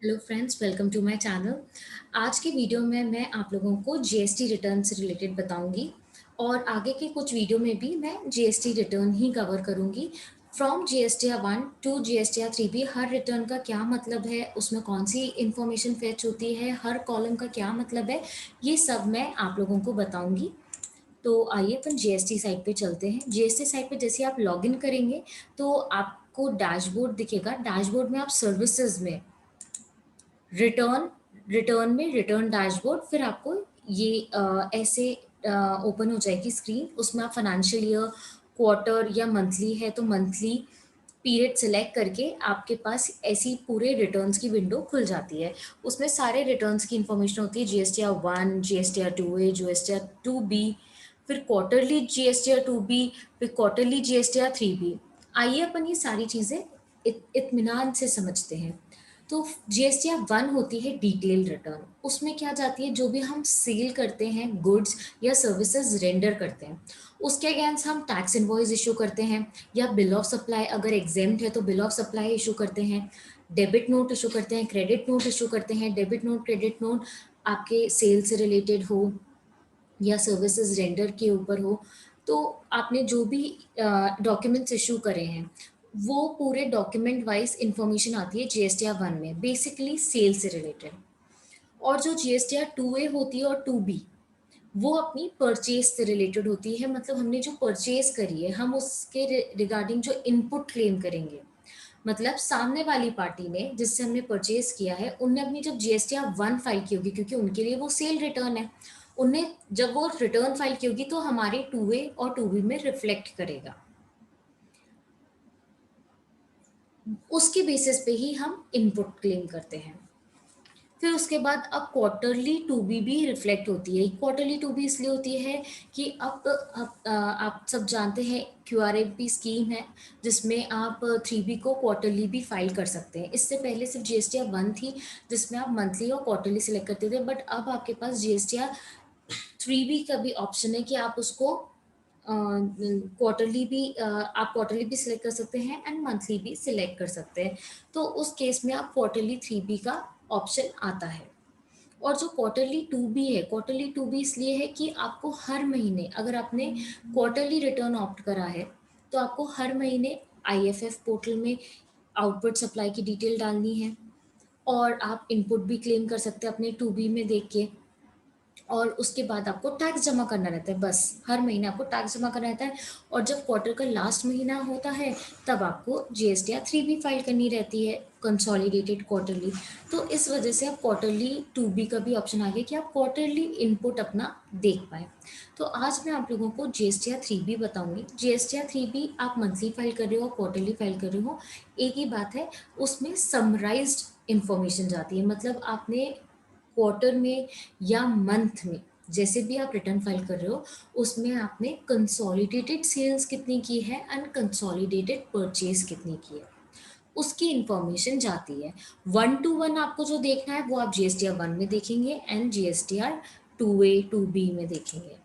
Hello friends, welcome to my channel. आज के video में मैं आप लोगों को जीएसटी रिटर्न से रिलेटेड बताऊंगी और आगे के कुछ वीडियो में भी मैं जीएसटी रिटर्न ही कवर करूंगी। फ्रॉम जीएसटीआर 1 टू जीएसटीआर 3 भी हर रिटर्न का क्या मतलब है, उसमें कौन सी इंफॉर्मेशन फेच होती है, हर कॉलम का क्या मतलब है, ये सब मैं आप लोगों को बताऊंगी। तो आइए अपन जीएसटी साइट पे चलते हैं। जीएसटी साइट पे जैसे आप लॉगिन करेंगे तो आपको डैशबोर्ड दिखेगा। डैशबोर्ड में आप सर्विसेज में रिटर्न रिटर्न में रिटर्न डैशबोर्ड, फिर आपको ये ऐसे ओपन हो जाएगी स्क्रीन। उसमें आप फाइनेंशियल ईयर, क्वार्टर या मंथली है तो मंथली पीरियड सिलेक्ट करके आपके पास ऐसी पूरे रिटर्न्स की विंडो खुल जाती है। उसमें सारे रिटर्न्स की इंफॉर्मेशन होती है, GSTR 1, GSTR 2A, GSTR 2B, फिर क्वार्टरली जीएसटीआर 2B, फिर क्वार्टरली जीएसटीआर 3B। आइए अपन ये सारी चीज़ें इत्मीनान से समझते हैं। तो जीएसटीआर 1 होती है डिटेल रिटर्न। उसमें क्या जाती है, जो भी हम सेल करते हैं, गुड्स या सर्विसेज रेंडर करते हैं, उसके अगेंस्ट हम टैक्स इनवॉइस इशू करते हैं, या बिल ऑफ सप्लाई अगर एग्जेम्प्ट है तो बिल ऑफ सप्लाई इशू करते हैं, डेबिट नोट इशू करते हैं, क्रेडिट नोट इशू करते हैं। डेबिट नोट, क्रेडिट नोट आपके सेल से रिलेटेड हो या सर्विसेज रेंडर के ऊपर हो, तो आपने जो भी डॉक्यूमेंट्स इशू करे हैं वो पूरे डॉक्यूमेंट वाइज इंफॉर्मेशन आती है जीएसटीआर 1 में, बेसिकली सेल से रिलेटेड। और जो जीएसटीआर 2A होती है और 2B, वो अपनी परचेज से रिलेटेड होती है। मतलब हमने जो परचेज करी है, हम उसके रिगार्डिंग जो इनपुट क्लेम करेंगे। मतलब सामने वाली पार्टी ने, जिससे हमने परचेज किया है, उनने अपनी जब जीएसटीआर 1 फाइल की होगी, क्योंकि उनके लिए वो सेल रिटर्न है, उनने जब वो रिटर्न फाइल की होगी तो हमारे 2A और 2B में रिफ्लेक्ट करेगा। उसके बेसिस पे ही हम इनपुट क्लेम करते हैं। फिर उसके बाद अब क्वार्टरली 2B भी रिफ्लेक्ट होती है। क्वार्टरली 2B इसलिए होती है कि अब आप सब जानते हैं QRMP स्कीम है, जिसमें आप 3B को क्वार्टरली भी फाइल कर सकते हैं। इससे पहले सिर्फ जीएसटीआर 1 थी, जिसमें आप मंथली और क्वार्टरली सिलेक्ट करते थे, बट अब आपके पास जीएसटीआर 3B का भी ऑप्शन है कि आप उसको क्वार्टरली भी आप क्वार्टरली भी सिलेक्ट कर सकते हैं एंड मंथली भी सिलेक्ट कर सकते हैं। तो उस केस में आप क्वार्टरली 3B का ऑप्शन आता है। और जो क्वार्टरली 2B है, क्वार्टरली 2B इसलिए है कि आपको हर महीने, अगर आपने क्वार्टरली रिटर्न ऑप्ट करा है, तो आपको हर महीने आईएफएफ पोर्टल में आउटपुट सप्लाई की डिटेल डालनी है, और आप इनपुट भी क्लेम कर सकते हैं अपने 2B में देख के। और उसके बाद आपको टैक्स जमा करना रहता है, बस हर महीने आपको टैक्स जमा करना रहता है। और जब क्वार्टर का लास्ट महीना होता है, तब आपको जीएसटीआर 3B फाइल करनी रहती है, कंसोलिडेटेड क्वार्टरली। तो इस वजह से अब क्वार्टरली 2B का भी ऑप्शन आ गया कि आप क्वार्टरली इनपुट अपना देख पाए। तो आज मैं आप लोगों को जीएसटीआर 3B बताऊंगी। जीएसटीआर 3B आप मंथली फाइल कर रहे हो, क्वार्टरली फाइल कर रहे हो, एक ही बात है, उसमें समराइज्ड इंफॉर्मेशन जाती है। मतलब आपने क्वार्टर में या मंथ में जैसे भी आप रिटर्न फाइल कर रहे हो, उसमें आपने कंसोलिडेटेड सेल्स कितनी की है एंड कंसोलिडेटेड परचेज कितनी की है, उसकी इंफॉर्मेशन जाती है। 1 to 1 आपको जो देखना है वो आप जीएसटीआर 1 में देखेंगे एंड जीएसटीआर 2A 2B में देखेंगे।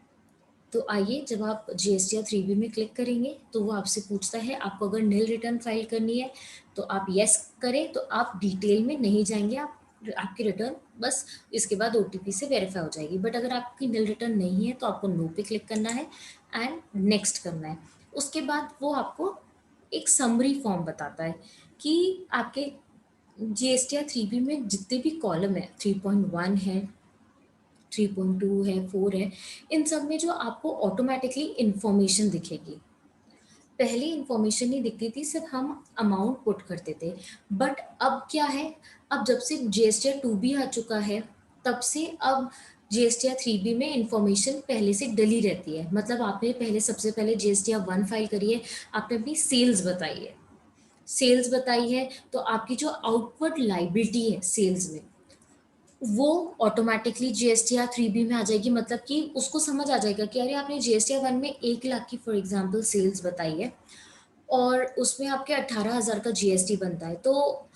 तो आइए, जब आप जीएसटीआर 3B में क्लिक करेंगे तो वो आपसे पूछता है, आपको अगर नील रिटर्न फाइल करनी है तो आप यस करें, तो आप डिटेल में नहीं जाएंगे, आप आपकी रिटर्न बस इसके बाद ओटीपी से वेरीफाई हो जाएगी। बट अगर आपकी नील रिटर्न नहीं है तो आपको नो पे क्लिक करना है एंड नेक्स्ट करना है। उसके बाद वो आपको एक समरी फॉर्म बताता है कि आपके जीएसटीआर 3B में जितने भी कॉलम है, 3.1 है, 3.2 है, 4 है, इन सब में जो आपको ऑटोमेटिकली इंफॉर्मेशन दिखेगी। पहले इंफॉर्मेशन नहीं दिखती थी, सिर्फ हम अमाउंट पुट करते थे। बट अब क्या है, अब जब से जीएसटीआर 2B आ चुका है, तब से अब जीएसटीआर 3B में इंफॉर्मेशन पहले से डली रहती है। मतलब आपने पहले, सबसे पहले जीएसटीआर 1 फाइल करी है, आपने अपनी सेल्स बताई है, सेल्स बताई है, तो आपकी जो आउटवर्ड लाइबिलिटी है सेल्स में, वो ऑटोमेटिकली जीएसटीआर 3B में आ जाएगी। मतलब कि उसको समझ आ जाएगा कि अरे आपने जीएसटीआर 1 में 1 लाख की फॉर एग्जांपल सेल्स बताई है और उसमें आपके 18,000 का जीएसटी बनता है, तो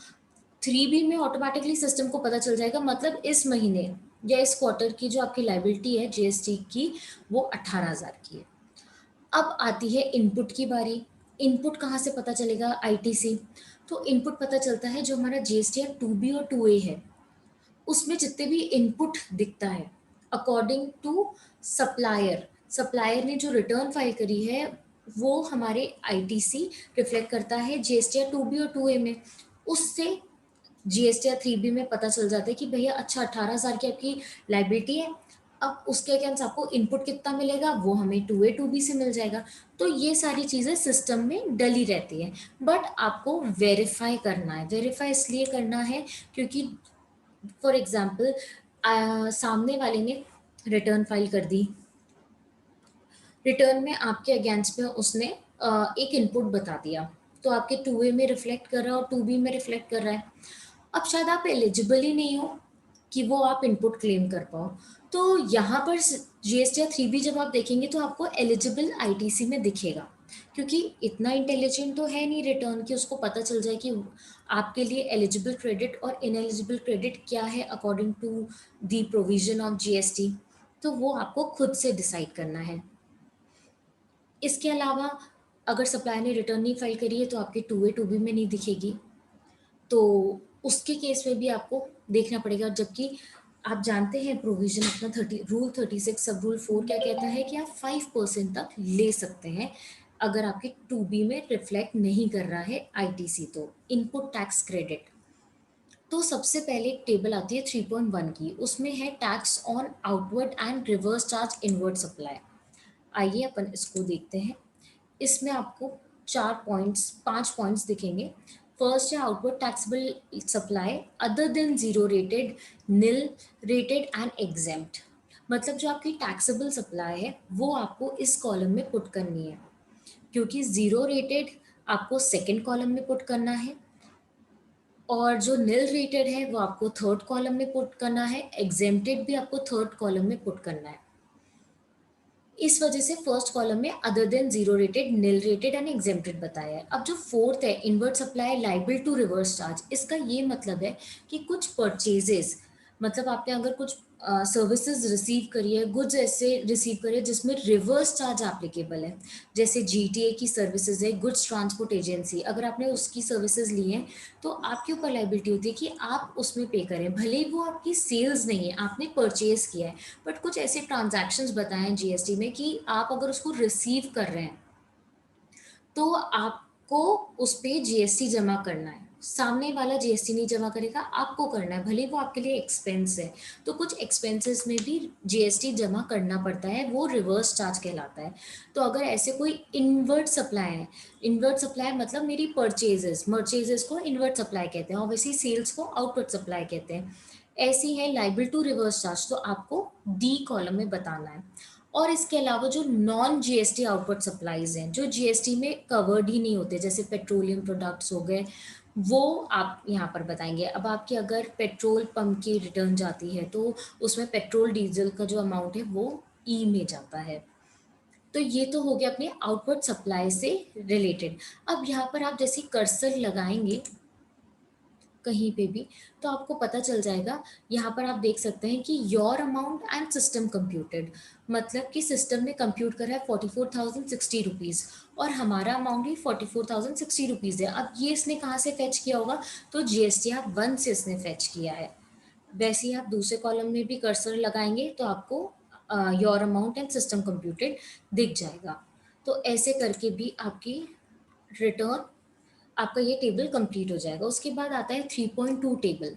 3B में ऑटोमेटिकली सिस्टम को पता चल जाएगा, मतलब इस महीने या इस क्वार्टर की जो आपकी लाइबिलिटी है जीएसटी की, वो 18,000 की है। अब आती है इनपुट की बारी। इनपुट कहाँ से पता चलेगा? आईटीसी। तो इनपुट पता चलता है जो हमारा जीएसटीआर 2बी और 2ए है, उसमें जितने भी इनपुट दिखता है अकॉर्डिंग टू सप्लायर, सप्लायर ने जो रिटर्न फाइल करी है वो हमारे आईटीसी रिफ्लेक्ट करता है जीएसटीआर 2बी और 2ए में। उससे जीएसटीआर 3बी में पता चल जाता है कि भैया अच्छा 18,000 की आपकी लाइबिलिटी है। अब उसके अगेंस्ट आपको इनपुट कितना मिलेगा वो हमें 2ए 2बी से मिल जाएगा। तो ये सारी चीज़ें सिस्टम में डली रहती है, बट आपको वेरीफाई करना है। वेरीफाई इसलिए करना है क्योंकि फॉर एग्जाम्पल सामने वाले ने रिटर्न फाइल कर दी, रिटर्न में आपके अगेंस्ट में उसने एक इनपुट बता दिया, तो आपके 2ए में रिफ्लेक्ट कर रहा है और 2बी में रिफ्लेक्ट कर रहा है। अब शायद आप एलिजिबल ही नहीं हो कि वो आप इनपुट क्लेम कर पाओ। तो यहाँ पर जीएसटीआर 3बी जब आप देखेंगे तो आपको एलिजिबल आईटीसी में दिखेगा, क्योंकि इतना इंटेलिजेंट तो है नहीं रिटर्न कि उसको पता चल जाए कि आपके लिए एलिजिबल क्रेडिट और इनएलिजिबल क्रेडिट क्या है according to the provision of GST. तो वो आपको खुद से डिसाइड करना है। इसके अलावा अगर सप्लायर ने रिटर्न नहीं फाइल करी है तो आपके 2ए 2बी में नहीं दिखेगी, तो उसके केस में भी आपको देखना पड़ेगा। जबकि आप जानते हैं प्रोविजन अपना 36 सब रूल 4 क्या कहता है कि आप 5% तक ले सकते हैं अगर आपके 2बी में रिफ्लेक्ट नहीं कर रहा है आईटीसी, तो इनपुट टैक्स क्रेडिट। तो सबसे पहले एक टेबल आती है 3.1 की, उसमें है tax on outward and reverse charge inward supply. आइए अपन इसको देखते हैं। इसमें आपको 5 पॉइंट्स दिखेंगे। फर्स्ट है outward taxable supply other than zero rated, nil rated and exempt. मतलब जो आपकी टैक्सेबल सप्लाई है वो आपको इस कॉलम में पुट करनी है, क्योंकि जीरो रेटेड आपको सेकंड कॉलम में पुट करना है और जो नील रेटेड है वो आपको थर्ड कॉलम में पुट करना है, एग्जेम्प्टेड भी आपको थर्ड कॉलम में पुट करना है। इस वजह से फर्स्ट कॉलम में other than zero rated, nil rated and exempted बताया है। अब जो फोर्थ है inward supply liable to reverse charge, इसका ये मतलब है कि कुछ परचेजेस, मतलब आपने अगर कुछ सर्विसेज रिसीव करी है, गुड्स ऐसे रिसीव करे जिसमें रिवर्स चार्ज एप्लीकेबल है, जैसे जीटीए की सर्विसेज है, गुड्स ट्रांसपोर्ट एजेंसी, अगर आपने उसकी सर्विसेज ली हैं तो आपके ऊपर लाइबिलिटी होती है कि आप उसमें पे करें, भले ही वो आपकी सेल्स नहीं है, आपने परचेज किया है, बट कुछ ऐसे ट्रांजैक्शंस बताए हैं जीएसटी में कि आप अगर उसको रिसीव कर रहे हैं तो आपको उस पे जीएसटी जमा करना है। सामने वाला जीएसटी नहीं जमा करेगा, आपको करना है, भले वो आपके लिए एक्सपेंस है। तो कुछ एक्सपेंसेस में भी जीएसटी जमा करना पड़ता है, वो रिवर्स चार्ज कहलाता है। तो अगर ऐसे कोई इनवर्ट सप्लाई है, इनवर्ट सप्लाई मतलब मेरी मर्चेजेस को इनवर्ट सप्लाई कहते हैं और वैसे ही सेल्स को आउटवर्ट सप्लाई कहते हैं। ऐसी है लाइबल टू रिवर्स चार्ज, तो आपको डी कॉलम में बताना है। और इसके अलावा जो नॉन जीएसटी आउटपुट सप्लाईज हैं जो जीएसटी में कवर्ड ही नहीं होते, जैसे पेट्रोलियम प्रोडक्ट्स हो गए, वो आप यहाँ पर बताएंगे। अब आपकी अगर पेट्रोल पंप की रिटर्न जाती है तो उसमें पेट्रोल डीजल का जो अमाउंट है वो ई में जाता है। तो ये तो हो गया अपने आउटपुट सप्लाई से रिलेटेड। अब यहाँ पर आप जैसे कर्सर लगाएंगे कहीं पे भी तो आपको पता चल जाएगा। यहाँ पर आप देख सकते हैं कि your amount and system computed, मतलब कि सिस्टम ने कंप्यूट करा है 44,060 रुपीज़ और हमारा अमाउंट ही 44,060 रुपीज़ है। अब ये इसने कहाँ से फेच किया होगा, तो जीएसटीआर 1 से इसने फेच किया है। वैसे ही आप दूसरे कॉलम में भी कर्सर लगाएंगे तो आपको your amount and system computed दिख जाएगा। तो ऐसे करके भी आपकी रिटर्न, आपका ये टेबल कंप्लीट हो जाएगा। उसके बाद आता है 3.2 टेबल।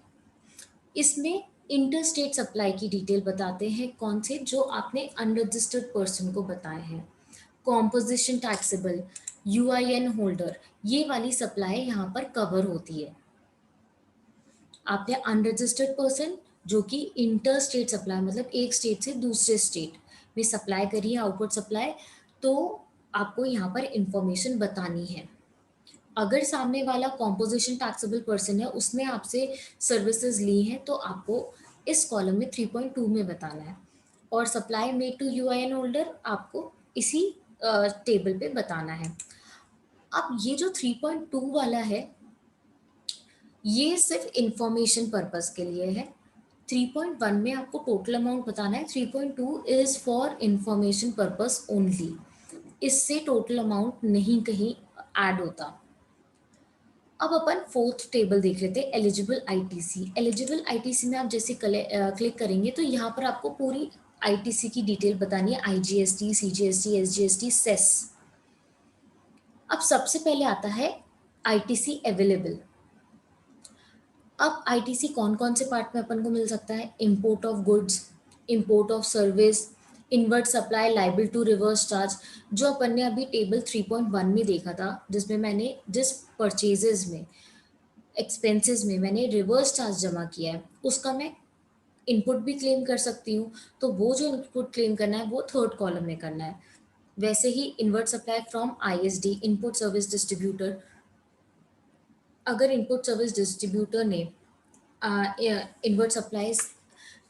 इसमें इंटर स्टेट सप्लाई की डिटेल बताते हैं, कौन से, जो आपने अनरजिस्टर्ड पर्सन को बताए हैं। कॉम्पोजिशन टैक्सेबल, यूआईएन होल्डर, ये वाली सप्लाई यहाँ पर कवर होती है। आपने अनरजिस्टर्ड पर्सन जो कि इंटर स्टेट सप्लाई मतलब एक स्टेट से दूसरे स्टेट में सप्लाई करी है आउटपुट सप्लाई, तो आपको यहाँ पर इंफॉर्मेशन बतानी है। अगर सामने वाला कॉम्पोजिशन टैक्सेबल पर्सन है, उसने आपसे सर्विसेज ली हैं, तो आपको इस कॉलम में 3.2 में बताना है। और supply made to UIN holder आपको इसी टेबल पे बताना है। अब ये जो 3.2 वाला है ये सिर्फ इंफॉर्मेशन पर्पस के लिए है। 3.1 में आपको टोटल अमाउंट बताना है, 3.2 is for information purpose only. इससे टोटल अमाउंट नहीं कहीं ऐड होता। अब अपन फोर्थ टेबल देख लेते हैं, एलिजिबल आईटीसी। एलिजिबल आईटीसी में आप जैसे क्लिक करेंगे तो यहाँ पर आपको पूरी आईटीसी की डिटेल बतानी है, आईजीएसटी, सीजीएसटी, एसजीएसटी, सेस। अब सबसे पहले आता है आईटीसी अवेलेबल। अब आईटीसी कौन कौन से पार्ट में अपन को मिल सकता है? Import of goods, import of service, inward supply, liable to reverse charge. जो अपन ने अभी टेबल 3.1 में देखा था, जिसमें मैंने जिस परचेजेस में, एक्सपेंसेस में मैंने रिवर्स चार्ज जमा किया है, उसका मैं इनपुट भी क्लेम कर सकती हूँ। तो वो जो इनपुट क्लेम करना है वो थर्ड कॉलम में करना है। वैसे ही invert supply from ISD, input service distributor. अगर इनपुट सर्विस डिस्ट्रीब्यूटर ने इनवर्ट सप्लाईज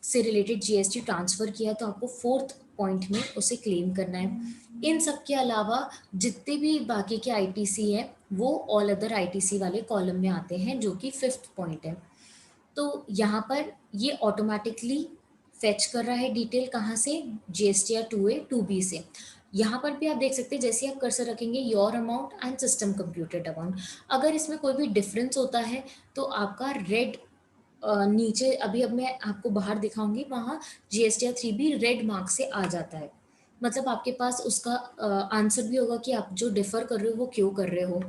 से रिलेटेड जीएसटी ट्रांसफ़र किया तो आपको फोर्थ पॉइंट में उसे क्लेम करना है। इन सब के अलावा जितने भी बाकी के आईटीसी हैं वो ऑल अदर आईटीसी वाले कॉलम में आते हैं, जो कि फिफ्थ पॉइंट है। तो यहाँ पर ये ऑटोमेटिकली फेच कर रहा है डिटेल, कहाँ से? जीएसटीआर 2A 2B से। यहाँ पर भी आप देख सकते हैं, जैसे आप कर्सर रखेंगे your amount and system computed amount, अगर इसमें कोई भी डिफरेंस होता है तो आपका रेड नीचे, अभी अब मैं आपको बाहर दिखाऊंगी, वहाँ जीएसटीआर 3B रेड मार्क से आ जाता है। मतलब आपके पास उसका आंसर भी होगा कि आप जो डिफर कर रहे हो वो क्यों कर रहे हो।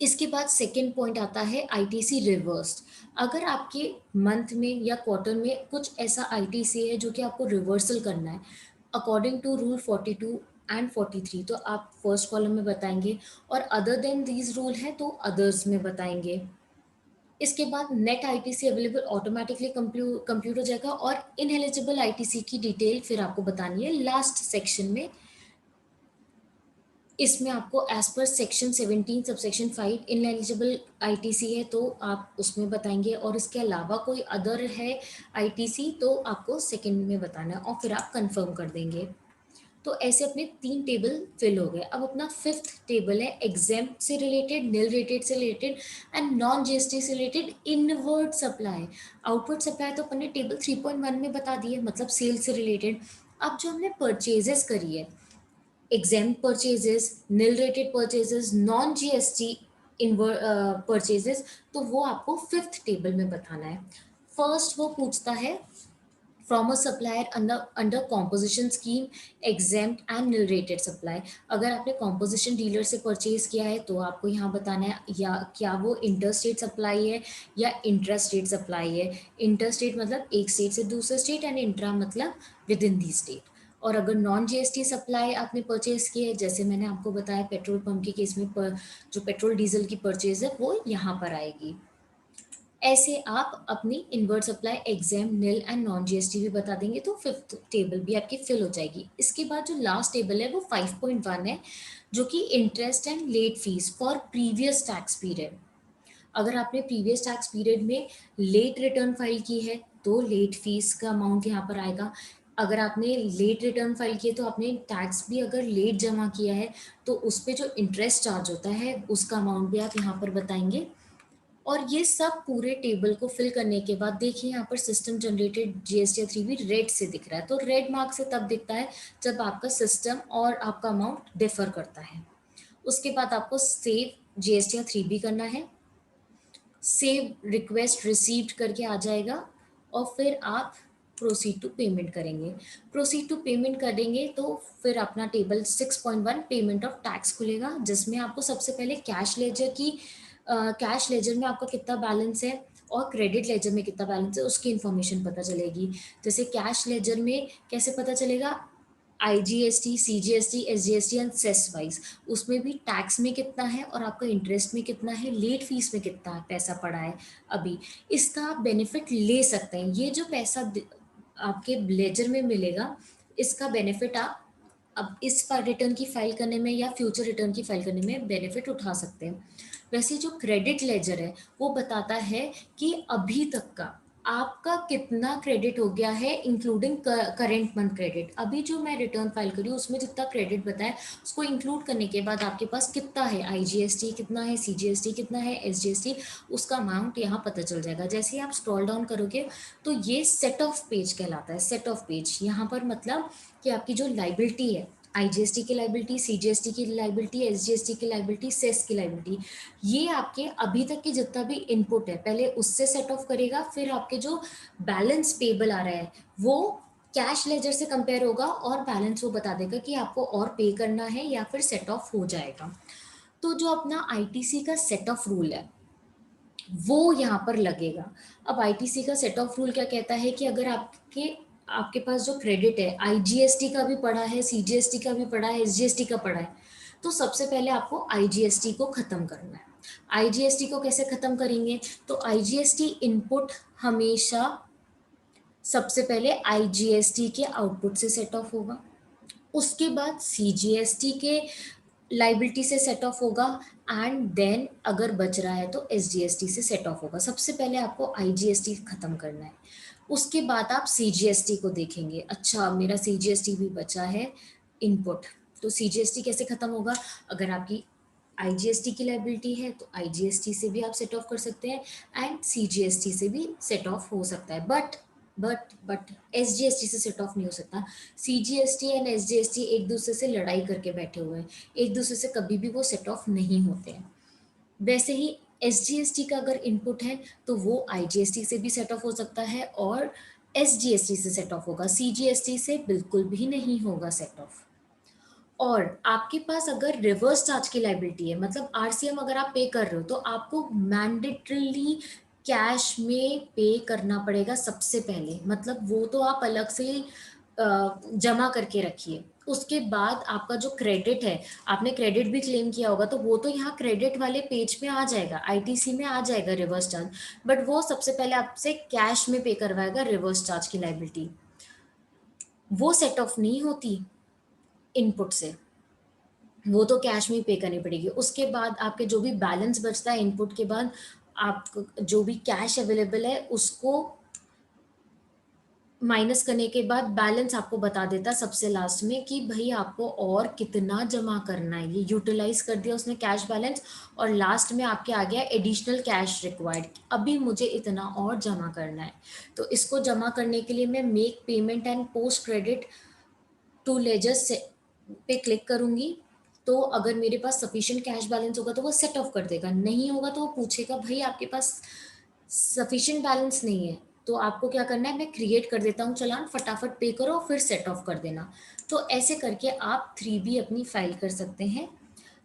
इसके बाद सेकेंड पॉइंट आता है आईटीसी रिवर्स्ड। अगर आपके मंथ में या क्वार्टर में कुछ ऐसा आईटीसी है जो कि आपको रिवर्सल करना है अकॉर्डिंग टू रूल 42 एंड 43, तो आप फर्स्ट कॉलम में बताएंगे, और अदर देन दीज रूल है तो अदर्स में बताएंगे। इसके बाद net ITC available automatically compute हो जाएगा, और इनएलिजिबल आईटीसी की डिटेल फिर आपको बतानी है लास्ट सेक्शन में। इसमें आपको as per section 17 subsection 5 ineligible ITC है तो आप उसमें बताएंगे, और इसके अलावा कोई अदर है आईटीसी तो आपको सेकंड में बताना है, और फिर आप कंफर्म कर देंगे। तो ऐसे अपने 3 टेबल फिल हो गए। अब अपना फिफ्थ टेबल है एग्जेम्प्ट से रिलेटेड, निल रेटेड से रिलेटेड एंड नॉन जीएसटी से related inward supply. Outward supply तो अपन ने टेबल 3.1 में बता दी है, मतलब सेल से रिलेटेड। अब जो हमने परचेजेस करी है, exempt purchases, nil rated purchases, non GST purchases, तो वो आपको फिफ्थ टेबल में बताना है। फर्स्ट वो पूछता है from a supplier under composition scheme, exempt and nil rated supply. अगर आपने कॉम्पोजिशन डीलर से परचेज किया है तो आपको यहाँ बताना है या क्या वो इंटर स्टेट सप्लाई है या इंट्रा स्टेट सप्लाई है। इंटर स्टेट मतलब एक स्टेट से दूसरे स्टेट, एंड इंट्रा मतलब विद इन दी स्टेट। और अगर नॉन जीएसटी सप्लाई आपने परचेज की है, जैसे मैंने आपको बताया पेट्रोल पंप के केस में जो पेट्रोल डीजल की परचेज है वो यहाँ पर आएगी। ऐसे आप अपनी inward supply exam nil and non GST भी बता देंगे तो फिफ्थ टेबल भी आपकी फिल हो जाएगी। इसके बाद जो लास्ट टेबल है वो 5.1 है, जो कि interest and let fees for previous tax period. अगर आपने प्रीवियस टैक्स पीरियड में लेट रिटर्न फाइल की है तो लेट फीस का अमाउंट यहाँ पर आएगा। अगर आपने लेट रिटर्न फाइल किया तो आपने टैक्स भी अगर लेट जमा किया है तो उस पर जो इंटरेस्ट चार्ज होता है उसका अमाउंट भी आप यहाँ पर बताएंगे। और ये सब पूरे टेबल को फिल करने के बाद देखिए यहाँ पर सिस्टम जनरेटेड जीएसटी 3 भी रेड से दिख रहा है, तो रेड मार्क से तब दिखता है जब आपका सिस्टम और आपका अमाउंट डिफर करता है। उसके बाद आपको सेव जीएसटी 3 करना है, सेव रिक्वेस्ट रिसीव्ड करके आ जाएगा, और फिर आप प्रोसीड टू पेमेंट करेंगे। प्रोसीड टू पेमेंट करेंगे तो फिर अपना टेबल 6.1 पेमेंट ऑफ टैक्स खुलेगा, जिसमें आपको सबसे पहले कैश लेजर की कैश लेजर में आपका कितना बैलेंस है और क्रेडिट लेजर में कितना बैलेंस है उसकी इन्फॉर्मेशन पता चलेगी। जैसे कैश लेजर में कैसे पता चलेगा? IGST, CGST, SGST and cess wise उसमें भी टैक्स में कितना है और आपका इंटरेस्ट में कितना है, लेट फीस में कितना पैसा पड़ा है अभी, इसका आप बेनिफिट ले सकते हैं। ये जो पैसा आपके लेजर में मिलेगा, इसका बेनिफिट आप अब इस रिटर्न की फाइल करने में या फ्यूचर रिटर्न की फाइल करने में बेनिफिट उठा सकते हैं। वैसे जो क्रेडिट लेजर है वो बताता है कि अभी तक का आपका कितना क्रेडिट हो गया है इंक्लूडिंग करेंट मंथ क्रेडिट। अभी जो मैं रिटर्न फाइल करी हूँ उसमें जितना क्रेडिट बताया उसको इंक्लूड करने के बाद आपके पास कितना है, आईजीएसटी कितना है, सीजीएसटी कितना है, एसजीएसटी, उसका अमाउंट यहाँ पता चल जाएगा। जैसे ही आप स्क्रॉल डाउन करोगे तो ये सेट ऑफ पेज कहलाता है। सेट ऑफ पेज यहाँ पर मतलब कि आपकी जो लाइबिलिटी है आईजीएसटी की लाइबिलिटी, सीजीएसटी की लाइबिलिटी, एसजीएसटी की लाइबिलिटी, सेस की लाइबिलिटी, ये आपके अभी तक के जितना भी इनपुट है पहले उससे सेट ऑफ करेगा, फिर आपके जो बैलेंस पेबल आ रहा है वो कैश लेजर से कंपेयर होगा और बैलेंस वो बता देगा कि आपको और पे करना है या फिर सेट ऑफ हो जाएगा। तो जो अपना आईटीसी का सेट ऑफ रूल है वो यहाँ पर लगेगा। अब आईटीसी का सेट ऑफ रूल क्या कहता है कि अगर आपके आपके पास जो क्रेडिट है, आईजीएसटी का भी पड़ा है, सीजीएसटी का भी पड़ा है, एसजीएसटी का पड़ा है, तो सबसे पहले आपको आईजीएसटी को खत्म करना है। आईजीएसटी को कैसे खत्म करेंगे? तो आईजीएसटी इनपुट हमेशा सबसे पहले आईजीएसटी के आउटपुट से सेट ऑफ होगा, उसके बाद सीजीएसटी के लाइबिलिटी से सेट ऑफ होगा, एंड देन अगर बच रहा है तो एसजीएसटी से सेट ऑफ होगा। सबसे पहले आपको आईजीएसटी खत्म करना है, उसके बाद आप सीजीएसटी को देखेंगे। अच्छा, मेरा सीजीएसटी भी बचा है इनपुट, तो सीजीएसटी कैसे खत्म होगा? अगर आपकी आईजीएसटी की लाइबिलिटी है तो आईजीएसटी से भी आप सेट ऑफ कर सकते हैं एंड सीजीएसटी से भी सेट ऑफ हो सकता है, बट एसजीएसटी से सेट ऑफ नहीं हो सकता। सीजीएसटी एंड एसजीएसटी एक दूसरे से लड़ाई करके बैठे हुए हैं, एक दूसरे से कभी भी वो सेट ऑफ नहीं होते हैं। वैसे ही एसजीएसटी का अगर इनपुट है तो वो आईजीएसटी से भी सेट ऑफ हो सकता है और एसजीएसटी से सेट ऑफ होगा, सीजीएसटी से बिल्कुल भी नहीं होगा सेट ऑफ। और आपके पास अगर रिवर्स चार्ज की लाइबिलिटी है, मतलब आरसीएम अगर आप पे कर रहे हो तो आपको मैंडेटरीली कैश में पे करना पड़ेगा सबसे पहले, मतलब वो तो आप अलग से जमा करके रखिए। उसके बाद आपका जो क्रेडिट है, आपने क्रेडिट भी क्लेम किया होगा तो वो तो यहाँ क्रेडिट वाले पेज में आ जाएगा, आईटीसी में आ जाएगा रिवर्स चार्ज, बट वो सबसे पहले आपसे कैश में पे करवाएगा रिवर्स चार्ज की लाइबिलिटी, वो सेट ऑफ नहीं होती इनपुट से, वो तो कैश में ही पे करनी पड़ेगी। उसके बाद आपके जो भी बैलेंस बचता है इनपुट के बाद, आप जो भी कैश अवेलेबल है उसको माइनस करने के बाद बैलेंस आपको बता देता है सबसे लास्ट में कि भाई आपको और कितना जमा करना है। ये यूटिलाइज कर दिया उसने कैश बैलेंस, और लास्ट में आपके आ गया एडिशनल कैश रिक्वायर्ड, अभी मुझे इतना और जमा करना है। तो इसको जमा करने के लिए मैं make payment and post credit to ledgers पे क्लिक करूंगी। तो अगर मेरे पास सफिशिएंट कैश बैलेंस होगा तो वो सेट ऑफ कर देगा, नहीं होगा तो वो पूछेगा भाई आपके पास सफिशिएंट बैलेंस नहीं है, तो आपको क्या करना है, मैं क्रिएट कर देता हूँ चालान, फटाफट पे करो फिर सेट ऑफ कर देना। तो ऐसे करके आप 3B अपनी फाइल कर सकते हैं।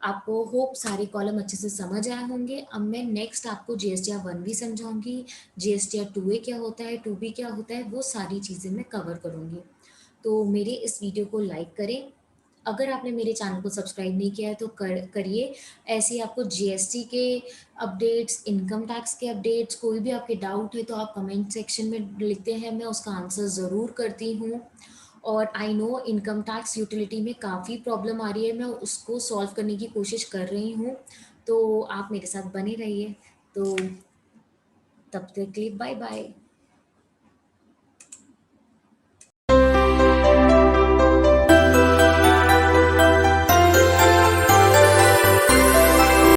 आपको होप सारे कॉलम अच्छे से समझ आए होंगे। अब मैं नेक्स्ट आपको जीएसटीआर 1 भी समझाऊंगी, जीएसटीआर 2A क्या होता है, 2B क्या होता है, वो सारी चीज़ें मैं कवर करूंगी। तो मेरे इस वीडियो को लाइक करें, अगर आपने मेरे चैनल को सब्सक्राइब नहीं किया है तो करिए। ऐसे ही आपको जीएसटी के अपडेट्स, इनकम टैक्स के अपडेट्स, कोई भी आपके डाउट है तो आप कमेंट सेक्शन में लिखते हैं, मैं उसका आंसर ज़रूर करती हूँ। और I know income tax utility में काफ़ी प्रॉब्लम आ रही है, मैं उसको सॉल्व करने की कोशिश कर रही हूँ, तो आप मेरे साथ बने रहिए। तो तब तक के लिए बाय बाय।